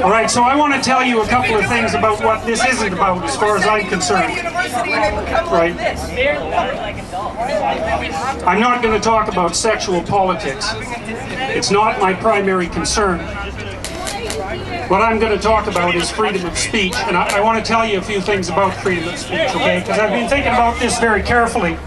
All right, so I want to tell you a couple of things about what this isn't about as far as I'm concerned. Right. I'm not going to talk about sexual politics. It's not my primary concern. What I'm going to talk about is freedom of speech, and I want to tell you a few things about freedom of speech, okay? Because I've been thinking about this very carefully.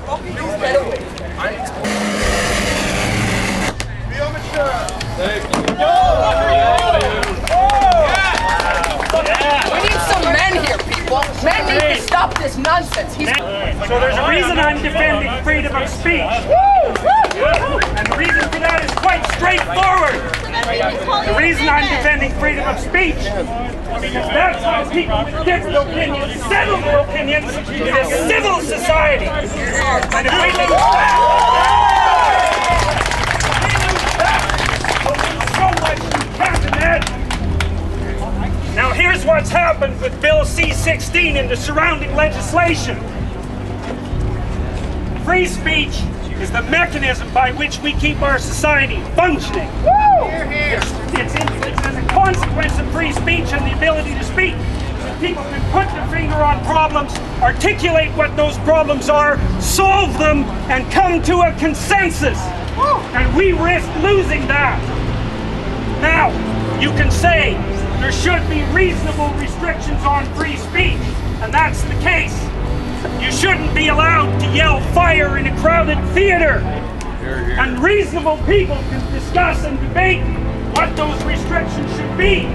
We need some men here, people. Men need to stop this nonsense. So there's a reason I'm defending freedom of speech. And the reason for that is quite straightforward. The reason I'm defending freedom of speech is because that's how people with different opinions settle their opinions in a civil society. And if we lose that, so much you can't imagine. Now here's what's happened with Bill C-16 and the surrounding legislation. Free speech is the mechanism by which we keep our society functioning. It's as a consequence of free speech and the ability to speak. People can put their finger on problems, articulate what those problems are, solve them, and come to a consensus. And we risk losing that. Now, you can say there should be reasonable restrictions on free speech, and that's the case. You shouldn't be allowed to yell fire in a crowded theater. And reasonable people can discuss and debate what those restrictions should be.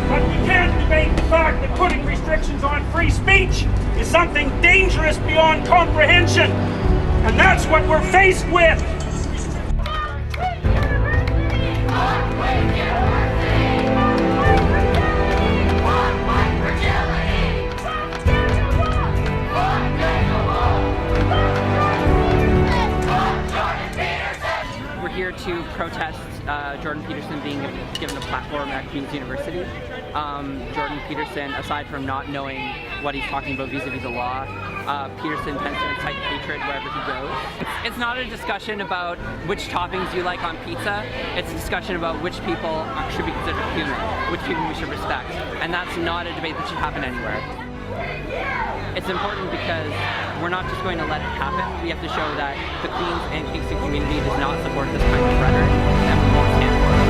But we can't debate the fact that putting restrictions on free speech is something dangerous beyond comprehension. And that's what we're faced with. Here to protest Jordan Peterson being given a platform at Queen's University. Jordan Peterson, aside from not knowing what he's talking about vis-a-vis the law, Peterson tends to incite hatred wherever he goes. It's not a discussion about which toppings you like on pizza, it's a discussion about which people should be considered human, which people we should respect. And that's not a debate that should happen anywhere. It's important because we're not just going to let it happen. We have to show that the Queens and Kingston community does not support this kind of rhetoric, and we won't stand for it.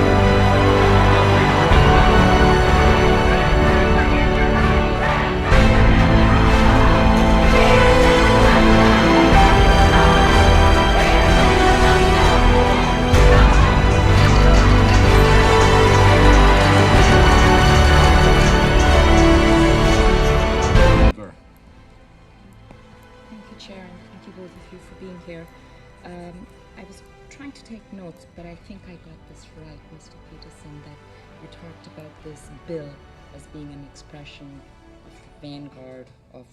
Both of you for being here. I was trying to take notes, but I think I got this right, Mr. Peterson, that you talked about this bill as being an expression of the vanguard of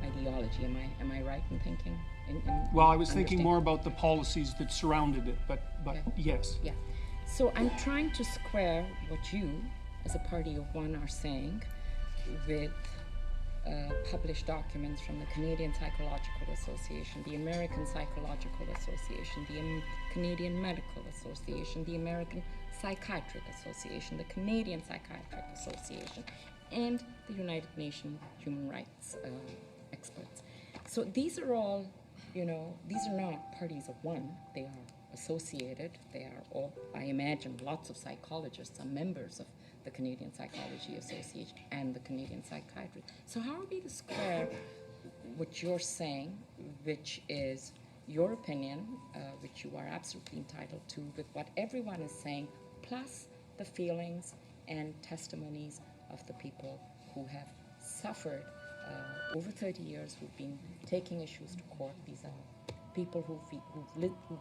ideology. Am I right in thinking? Well, I was thinking more about the policies that surrounded it, but yeah. Yes. Yeah. So I'm trying to square what you, as a party of one, are saying with published documents from the Canadian Psychological Association, the American Psychological Association, the Canadian Medical Association, the American Psychiatric Association, the Canadian Psychiatric Association, and the United Nations Human Rights experts. So these are all, these are not parties of one. They are associated. They are all, I imagine, lots of psychologists are members of the Canadian Psychology Association and the Canadian Psychiatry. So how are we to square what you're saying, which is your opinion, which you are absolutely entitled to, with what everyone is saying, plus the feelings and testimonies of the people who have suffered over 30 years, who've been taking issues to court? These are people who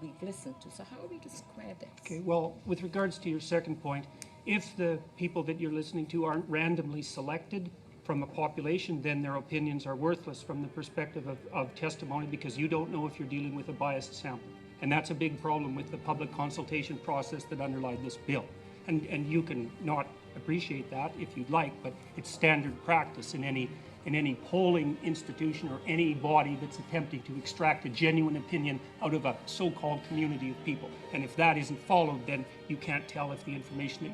we've listened to. So how are we to square this? Okay, well, with regards to your second point, if the people that you're listening to aren't randomly selected from a population, then their opinions are worthless from the perspective of testimony, because you don't know if you're dealing with a biased sample. And that's a big problem with the public consultation process that underlied this bill. And you can not appreciate that if you'd like, but it's standard practice in any in any polling institution or any body that's attempting to extract a genuine opinion out of a so-called community of people. And if that isn't followed, then you can't tell if the information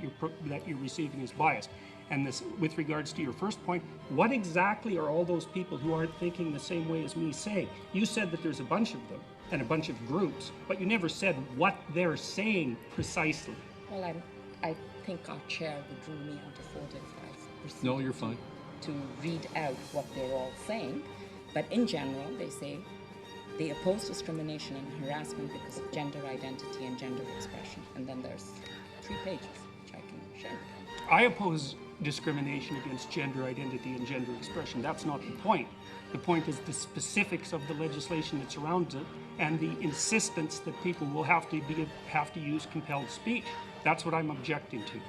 that you're receiving is biased. And this, with regards to your first point, what exactly are all those people who aren't thinking the same way as me saying? You said that there's a bunch of them and a bunch of groups, but you never said what they're saying precisely. Well, I think our chair would rule me out of order if I proceed. No, you're fine. To read out what they're all saying. But in general, they say they oppose discrimination and harassment because of gender identity and gender expression. And then there's 3 pages, which I can share. I oppose discrimination against gender identity and gender expression. That's not the point. The point is the specifics of the legislation that surrounds it and the insistence that people will have to use compelled speech. That's what I'm objecting to.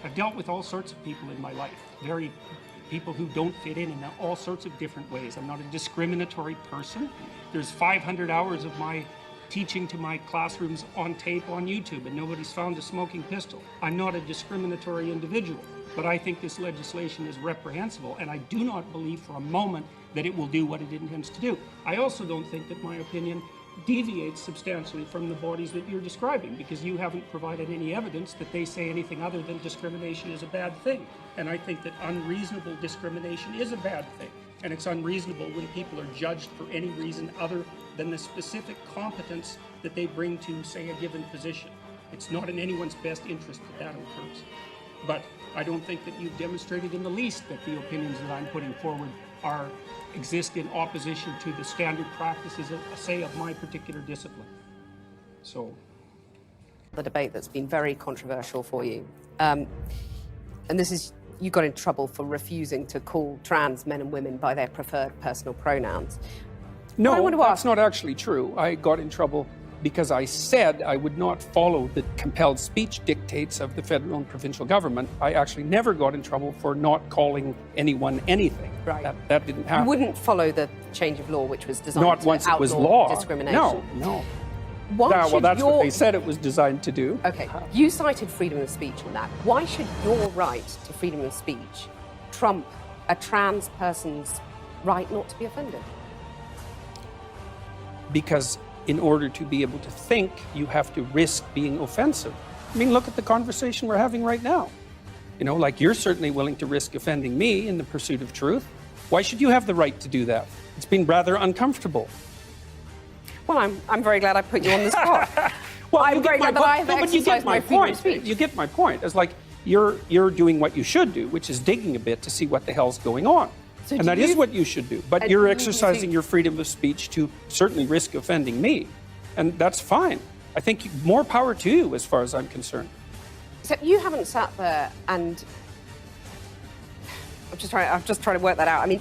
I've dealt with all sorts of people in my life, people who don't fit in all sorts of different ways. I'm not a discriminatory person. There's 500 hours of my teaching to my classrooms on tape on YouTube, and nobody's found a smoking pistol. I'm not a discriminatory individual, but I think this legislation is reprehensible, and I do not believe for a moment that it will do what it intends to do. I also don't think that my opinion deviates substantially from the bodies that you're describing, because you haven't provided any evidence that they say anything other than discrimination is a bad thing. And I think that unreasonable discrimination is a bad thing. And it's unreasonable when people are judged for any reason other than the specific competence that they bring to, say, a given position. It's not in anyone's best interest that occurs. But I don't think that you've demonstrated in the least that the opinions that I'm putting forward exist in opposition to the standard practices, say, of my particular discipline. So. The debate that's been very controversial for you. And this is, you got into trouble for refusing to call trans men and women by their preferred personal pronouns. No, that's not actually true. I got in trouble because I said I would not follow the compelled speech dictates of the federal and provincial government. I actually never got in trouble for not calling anyone anything. Right. That didn't happen. You wouldn't follow the change of law, which was designed not to once it was outlaw law. discrimination. No. Well, that's what they said it was designed to do. Okay, you cited freedom of speech in that. Why should your right to freedom of speech trump a trans person's right not to be offended? Because in order to be able to think, you have to risk being offensive. I mean, look at the conversation we're having right now. You know, like, you're certainly willing to risk offending me in the pursuit of truth. Why should you have the right to do that? It's been rather uncomfortable. Well, I'm very glad I put you on the spot. Well, I'm very glad that I have exercised my freedom of speech. You get my point. It's like you're doing what you should do, which is digging a bit to see what the hell's going on. So and that is what you should do. But you're exercising your freedom of speech to certainly risk offending me. And that's fine. I think more power to you as far as I'm concerned. Except you haven't sat there and... I'm just trying to work that out. I mean...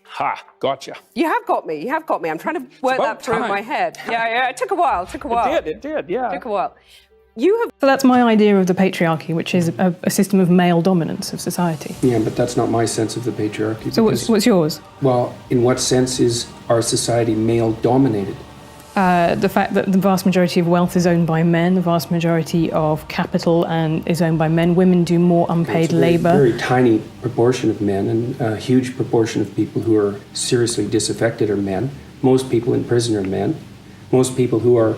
Ha, gotcha. You have got me. I'm trying to work that through in my head. Yeah, it took a while. It did, yeah. It took a while. So that's my idea of the patriarchy, which is a system of male dominance of society. Yeah, but that's not my sense of the patriarchy. So what's yours? Well, in what sense is our society male-dominated? The fact that the vast majority of wealth is owned by men, the vast majority of capital is owned by men. Women do more unpaid labour. Very tiny proportion of men, and a huge proportion of people who are seriously disaffected are men. Most people in prison are men. Most people who are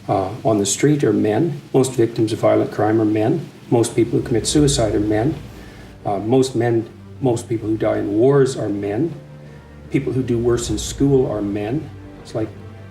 on the street are men. Most victims of violent crime are men. Most people who commit suicide are men. Most people who die in wars are men. People who do worse in school are men. It's like,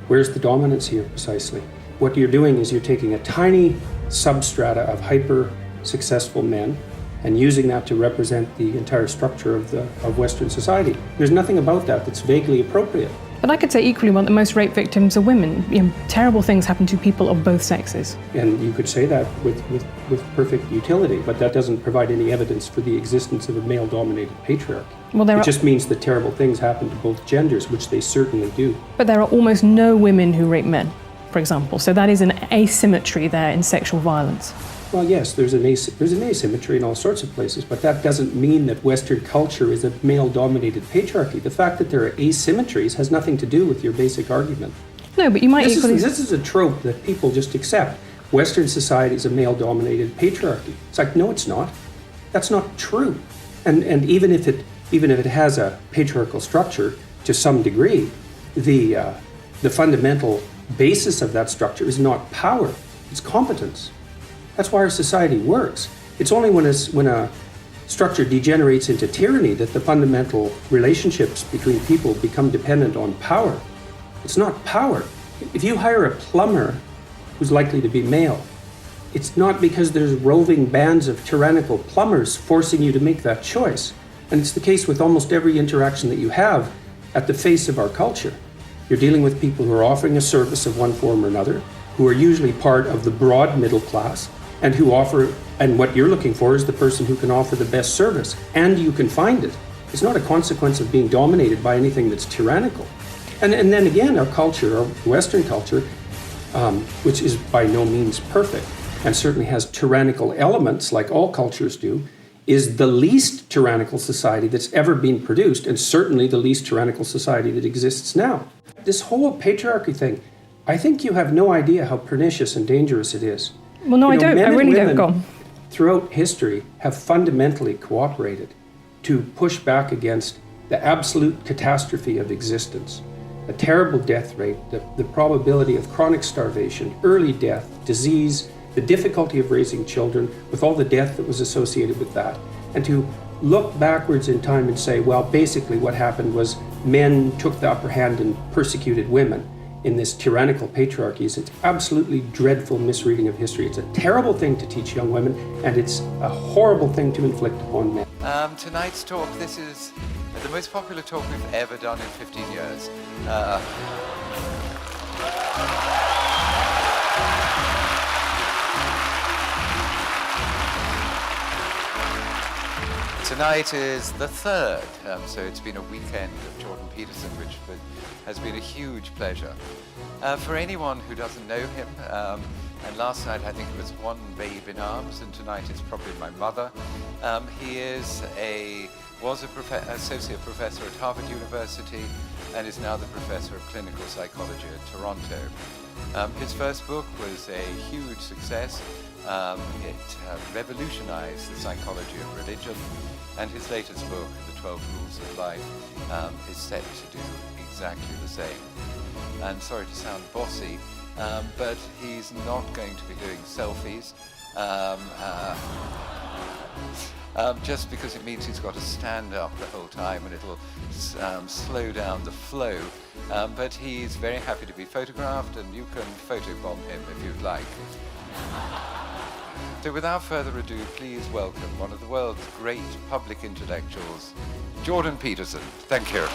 where's the dominance here precisely? What you're doing is you're taking a tiny substrata of hyper-successful men and using that to represent the entire structure of Western society. There's nothing about that that's vaguely appropriate. But I could say equally well that most rape victims are women. You know, terrible things happen to people of both sexes. And you could say that with perfect utility, but that doesn't provide any evidence for the existence of a male-dominated patriarchy. Well, it just means that terrible things happen to both genders, which they certainly do. But there are almost no women who rape men, for example. So that is an asymmetry there in sexual violence. Well, yes, there's an asymmetry in all sorts of places, but that doesn't mean that Western culture is a male-dominated patriarchy. The fact that there are asymmetries has nothing to do with your basic argument. No, but you might equally... This is a trope that people just accept. Western society is a male-dominated patriarchy. It's like, no, it's not. That's not true. And even if it has a patriarchal structure to some degree, the fundamental basis of that structure is not power, it's competence. That's why our society works. It's only when a structure degenerates into tyranny that the fundamental relationships between people become dependent on power. It's not power. If you hire a plumber who's likely to be male, it's not because there's roving bands of tyrannical plumbers forcing you to make that choice. And it's the case with almost every interaction that you have at the face of our culture. You're dealing with people who are offering a service of one form or another, who are usually part of the broad middle class, and what you're looking for is the person who can offer the best service, and you can find it. It's not a consequence of being dominated by anything that's tyrannical. And then again, our culture, our Western culture, which is by no means perfect, and certainly has tyrannical elements like all cultures do, is the least tyrannical society that's ever been produced, and certainly the least tyrannical society that exists now. This whole patriarchy thing, I think you have no idea how pernicious and dangerous it is. Well, no, I don't. I really don't. Go on. Throughout history have fundamentally cooperated to push back against the absolute catastrophe of existence. A terrible death rate, the probability of chronic starvation, early death, disease, the difficulty of raising children with all the death that was associated with that. And to look backwards in time and say, well, basically what happened was men took the upper hand and persecuted women in this tyrannical patriarchy is an absolutely dreadful misreading of history. It's a terrible thing to teach young women, and it's a horrible thing to inflict upon men. Tonight's talk, this is the most popular talk we've ever done in 15 years. Tonight is the third, so it's been a weekend of Jordan Peterson, which has been a huge pleasure. For anyone who doesn't know him, and last night I think it was one babe in arms, and tonight it's probably my mother. He was an associate professor at Harvard University and is now the professor of clinical psychology at Toronto. His first book was a huge success. It revolutionized the psychology of religion, and his latest book, The 12 Rules of Life, is set to do exactly the same. And sorry to sound bossy, but he's not going to be doing selfies, just because it means he's got to stand up the whole time and it'll slow down the flow. But he's very happy to be photographed, and you can photobomb him if you'd like. So without further ado, please welcome one of the world's great public intellectuals, Jordan Peterson. Thank you.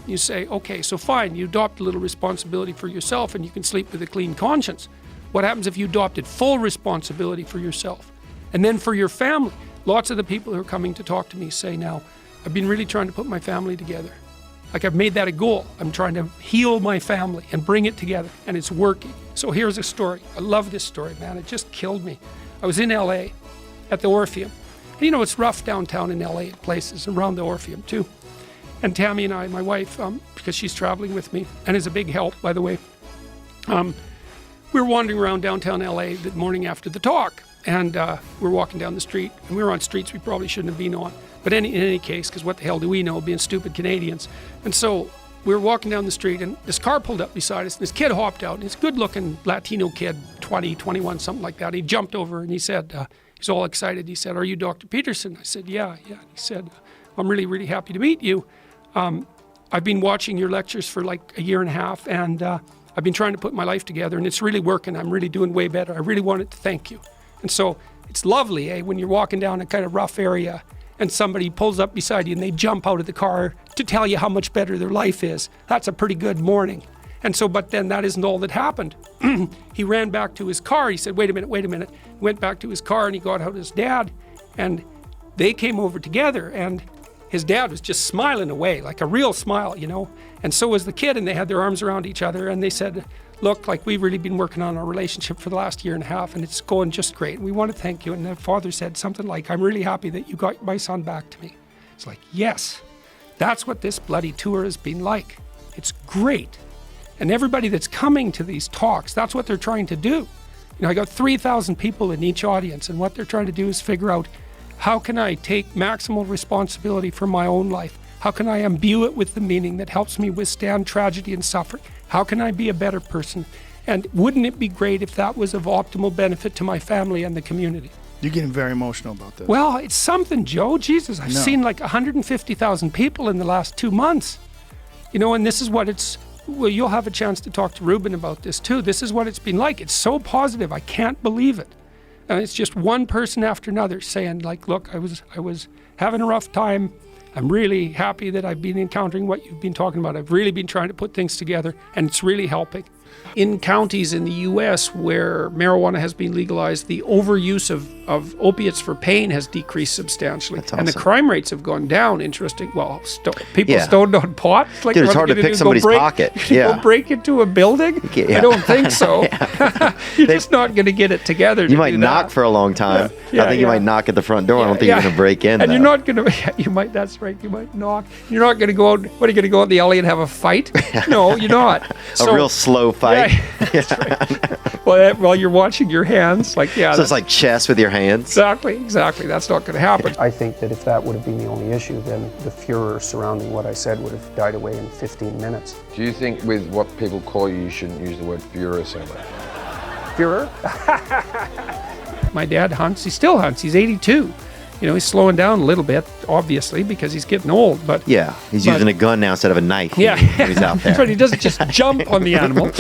You say, okay, so fine, you adopt a little responsibility for yourself and you can sleep with a clean conscience. What happens if you adopted full responsibility for yourself and then for your family? Lots of the people who are coming to talk to me say now, I've been really trying to put my family together. Like I've made that a goal. I'm trying to heal my family and bring it together, and it's working. So here's a story. I love this story, man. It just killed me. I was in LA at the Orpheum. And you know, it's rough downtown in LA at places, around the Orpheum too. And Tammy and I, my wife, because she's traveling with me, and is a big help, by the way, we were wandering around downtown LA the morning after the talk, and we were walking down the street, and we were on streets we probably shouldn't have been on. But in any case, because what the hell do we know, being stupid Canadians? And so we were walking down the street, and this car pulled up beside us, and this kid hopped out, and he's a good-looking Latino kid, 20, 21, something like that. He jumped over, and he said, he's all excited. He said, "Are you Dr. Peterson?" I said, yeah. He said, "I'm really, really happy to meet you. I've been watching your lectures for like a year and a half, and I've been trying to put my life together, and it's really working. I'm really doing way better. I really wanted to thank you." And so it's lovely, when you're walking down a kind of rough area, and somebody pulls up beside you and they jump out of the car to tell you how much better their life is. That's a pretty good morning. And so, but then that isn't all that happened. He ran back to his car. He said, wait a minute. He went back to his car and he got out his dad, and they came over together, and his dad was just smiling away, like a real smile, and so was the kid, and they had their arms around each other, and they said, "Look, like we've really been working on our relationship for the last year and a half, and it's going just great. We want to thank you." And the father said something like, "I'm really happy that you got my son back to me." It's like, yes, that's what this bloody tour has been like. It's great. And everybody that's coming to these talks, that's what they're trying to do, You know, I got 3,000 people in each audience, and what they're trying to do is figure out, how can I take maximal responsibility for my own life? How can I imbue it with the meaning that helps me withstand tragedy and suffering? How can I be a better person? And wouldn't it be great if that was of optimal benefit to my family and the community? You're getting very emotional about this. Well, it's something, Joe. Jesus, I've seen like 150,000 people in the last 2 months. You know, and this is what it's, well, you'll have a chance to talk to Ruben about this too. This is what it's been like. It's so positive. I can't believe it. And it's just one person after another saying, like, look, I was having a rough time. I'm really happy that I've been encountering what you've been talking about. I've really been trying to put things together, and it's really helping. In counties in the US where marijuana has been legalized, the overuse of opiates for pain has decreased substantially. That's awesome. And the crime rates have gone down, interesting. Well, people stoned on pot? Like, dude, it's hard to pick somebody's pocket. Go break into a building? Yeah. I don't think so. You're just not going to get it together. You might knock for a long time. I think you might knock at the front door. I don't think you're going to break in. And you're not going to, you might, that's right, you might knock. You're not going to go out, what are you going to go out in the alley and have a fight? No, you're not. A real slow fight. That's right. Well, you're watching your hands, like, So it's like chess with your hands. Exactly. That's not going to happen. I think that if that would have been the only issue, then the furor surrounding what I said would have died away in 15 minutes. Do you think with what people call you, you shouldn't use the word furor so much? Furor? My dad hunts. He still hunts. He's 82. You know, he's slowing down a little bit, obviously, because he's getting old. But yeah, he's using a gun now instead of a knife. Yeah, when he's out there. That's right. He doesn't just jump on the animal.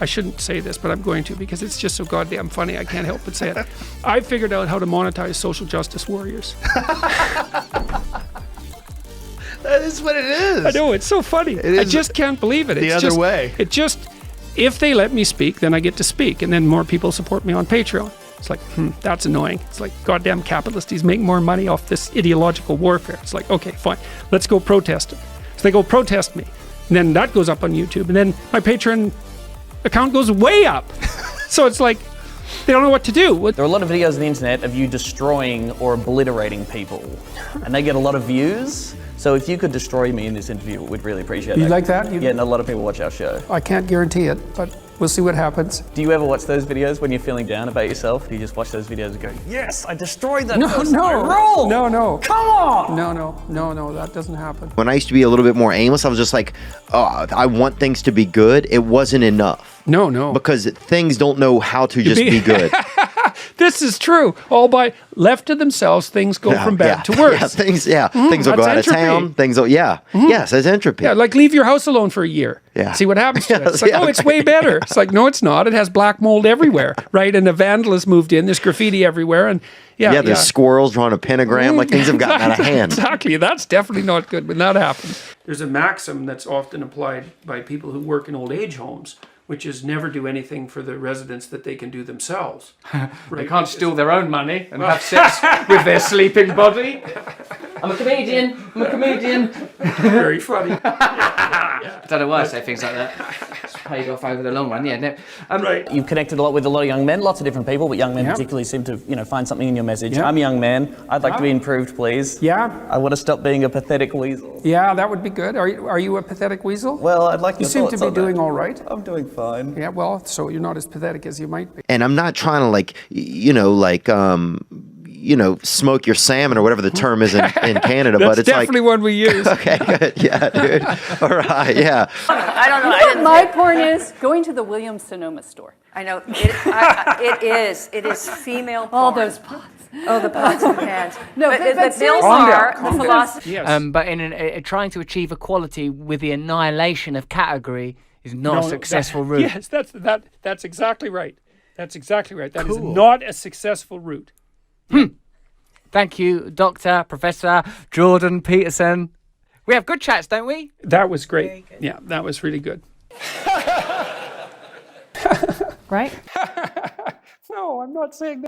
I shouldn't say this, but I'm going to because it's just so goddamn funny. I can't help but say it. I figured out how to monetize social justice warriors. That is what it is. I know, it's so funny. I just can't believe it. The other way. It just, if they let me speak, then I get to speak, and then more people support me on Patreon. It's like, that's annoying. It's like, goddamn capitalist, he's making more money off this ideological warfare. It's like, okay, fine, let's go protest him. So they go protest me, and then that goes up on YouTube, and then my Patreon account goes way up. So it's like, they don't know what to do. There are a lot of videos on the internet of you destroying or obliterating people, and they get a lot of views. So if you could destroy me in this interview, we'd really appreciate it. You like that? Yeah, and a lot of people watch our show. I can't guarantee it, but we'll see what happens. Do you ever watch those videos when you're feeling down about yourself? Do you just watch those videos and go, yes, I destroyed that person. I rolled. No. Come on. No, that doesn't happen. When I used to be a little bit more aimless, I was just like, oh, I want things to be good. It wasn't enough. No. Because things don't know how to just be good. This is true. All by left to themselves, things go from bad to worse. Things will go out of town. Things will, yes, that's entropy. Yeah, like leave your house alone for a year. Yeah. See what happens to it. It's like, oh, it's way better. It's like, no, it's not. It has black mold everywhere, right? And a vandal has moved in. There's graffiti everywhere. And there's squirrels drawing a pentagram. Like things have gotten out of hand. Exactly. That's definitely not good when that happens. There's a maxim that's often applied by people who work in old age homes, which is never do anything for the residents that they can do themselves. Right? They can't steal their own money and have sex with their sleeping body. I'm a comedian. Very funny. I don't know why I say things like that. It's paid off over the long run, Right. You've connected a lot with a lot of young men, lots of different people, but young men particularly seem to, find something in your message. I'm a young man. I'd like to be improved, please. Yeah. I want to stop being a pathetic weasel. Yeah, that would be good. Are you a pathetic weasel? Well, I'd like to. You seem to be doing all right. I'm doing fine. Yeah, well, so you're not as pathetic as you might be. And I'm not trying to smoke your salmon or whatever the term is in Canada, but it's definitely one we use. Okay, good. Yeah, dude. All right, yeah. I don't know. You know what my porn is? Going to the Williams-Sonoma store. I know. It is female porn. All those pots. Oh, the pots and pans. No, but seriously. Bill's are the philosophy. Yes. But in trying to achieve equality with the annihilation of category is not a successful route. Yes, that's exactly right. That's exactly right. That is not a successful route. Thank you, Dr. Professor Jordan Peterson. We have good chats, don't we? That was great. Yeah, that was really good. Right? No, I'm not saying that.